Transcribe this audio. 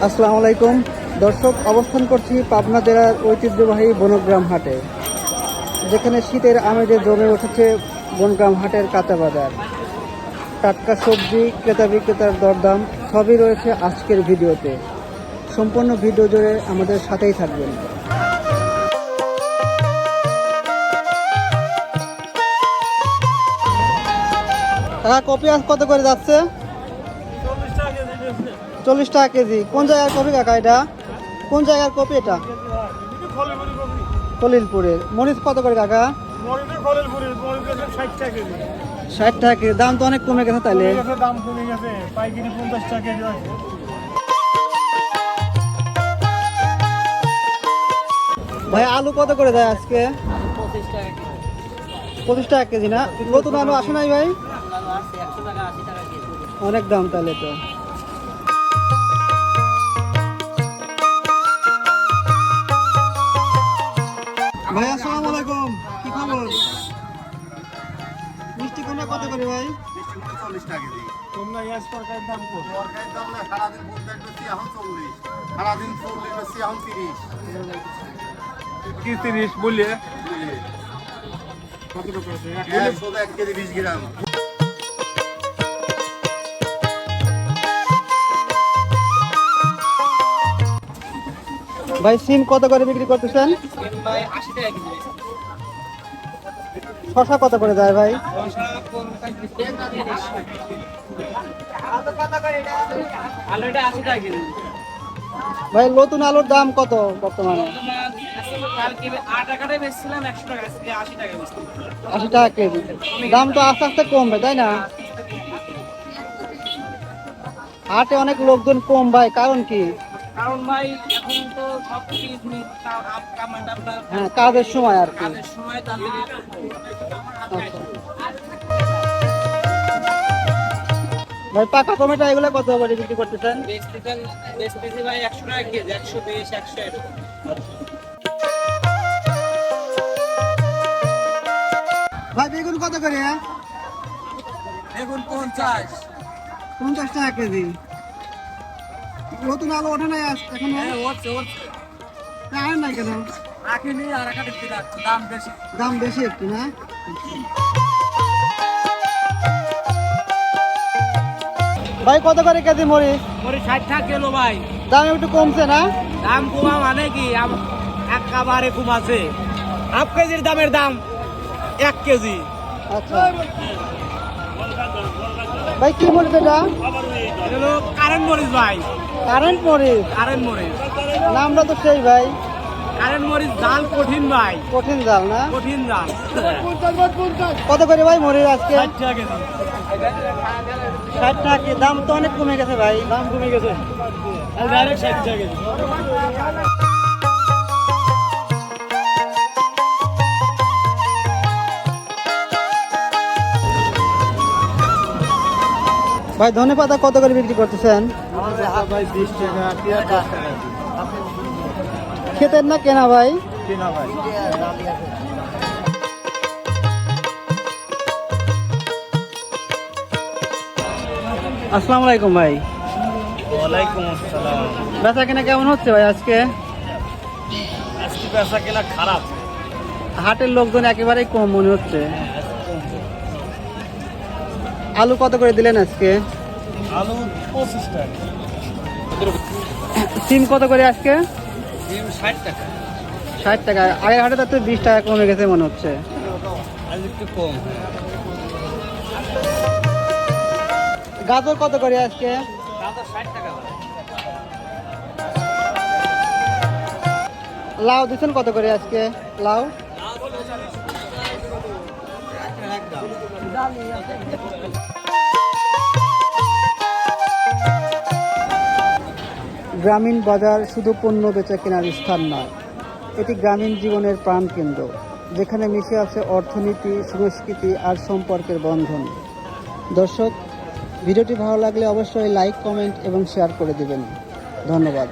আসসালামু আলাইকুম দর্শক, অবস্থান করছি পাবনা জেলার ঐতিহ্যবাহী বনগ্রাম হাটে, যেখানে শীতের আমেজে জমে উঠেছে বনগ্রাম হাটের কাঁচা বাজার। টাটকা সবজি, ক্রেতা বিক্রেতার দরদাম সবই রয়েছে আজকের ভিডিওতে। সম্পূর্ণ ভিডিও জুড়ে আমাদের সাথেই থাকবেন। কপি আজ কত করে যাচ্ছে? 40 টাকা কেজি। কোন জায়গার কপি কাকা এটা? কোন জায়গার কপি এটা? খলিলপুরের। মরিচ কত করে কাকা? 60 টাকা কেজি। দাম তো অনেক কমে গেছে তাহলে। দাম কমে গেছে, পাইকারি 50 টাকা কেজি আছে। ভাই আলু কত করে দেয় আজকে? 25 টাকা কেজি না? নতুন আলু আসে নাই ভাই? অনেক দাম তাহলে তো। ভাই আসসালামু আলাইকুম, কি খবর? মিষ্টি কোনটা কত করে ভাই? 40 টাকা কেজি। তোমরা ইয়াস তরকারির দাম কত? তরকারির দাম না, সারাদিন বলতে বেশি এখন 40, সারাদিন 40 বেশি এখন 30। কি 30 বললে? কত টাকা আছে? 1 কেজি 20 গ্রাম। ভাই সিম কত করে বিক্রি করতেছেন? ভাই 80 টাকা কেজি। শশা কত করে যায় ভাই? আলু এটা 80 টাকা কেজি। ভাই নতুন আলুর দাম কত বর্তমানে? কালকে 8 টাকাটাই বেচছিলাম, 100 টাকা আজকে 80 টাকা বেচছি। 80 টাকা কেজি। দাম তো আস্তে আস্তে কমবে তাই না? হাটে অনেক লোকজন কম ভাই, কারণ কি? কারণ ভাই এখন তো সব কিছু কামাটা হ্যাঁ, কাজের সময় আর কি। কাজের সময় তাদের আচ্ছা। ভাই পাকা টমেটো এগুলো কত করে বিক্রি করতেছেন? বেচতেছি ভাই 100 টাকা কেজি, 120, 100 ভাই বেগুন কত করে? বেগুন 50। 50 টাকা কেজি। নতুন আলু ওঠে নাই এখন? আনেন নাই কেন? রাখিনি আর একটা দিতে লাগছে, দাম বেশি। দাম বেশি একটু না? ভাই কত করে কেজি মরিচ? 60 টাকা কিলো ভাই। দাম একটু কমছে না? দাম কমা মানে কি, একেবারে কম আছে। হাফ কেজির দামের দাম 1 কেজি। আচ্ছা ভাই কি মরিচ এটা? এটা হলো কারেন্ট মরিচ ভাই। কারেন্ট মরিচ? কারেন্ট মরিচ, নামটা তো সেই ভাই। কারেন্ট মরিচ জাল কঠিন ভাই, কঠিন জাল না? কঠিন জাল। কত করে ভাই মরিচ আজকে? 60 টাকা কেজি। 60 টাকা কেজি। দাম তো অনেক কমে গেছে ভাই। দাম কমে গেছে, ডাইরেক্ট 60 টাকা কেজি। ভাই ধনে পাতা কত করে বিক্রি করতেছেন? ভাই 20 টাকা, পেঁয়াজ 10 টাকা। খেতেন না কেনা ভাই? কেনা ভাই। আসসালামু আলাইকুম ভাই। ওয়ালাইকুম আসসালাম। বেচা কেনা কেমন হচ্ছে ভাই আজকে? আজকে বেচা কেনা খারাপ। হাটের লোকজন একেবারেই কম মনে হচ্ছে। আলু কত করে দিলেন আজকে? আলু 25 টাকা। সিম কত করে আজকে? ডিম 60 টাকা। 60 টাকা। আগের হাটে তো 20 টাকা কমে গেছে মনে হচ্ছে। আজ একটু কম। গাজর কত করে আজকে? গাজর 60 টাকা। লাউ দিচ্ছেন কত করে আজকে? লাউ গ্রামীণ বাজার শুধু পণ্য বেচা কেনার স্থান নয়, এটি গ্রামীণ জীবনের প্রাণকেন্দ্র, যেখানে মিশে আছে অর্থনীতি, সংস্কৃতি আর সম্পর্কের বন্ধন। দর্শক, ভিডিওটি ভালো লাগলে অবশ্যই লাইক, কমেন্ট এবং শেয়ার করে দিবেন। ধন্যবাদ।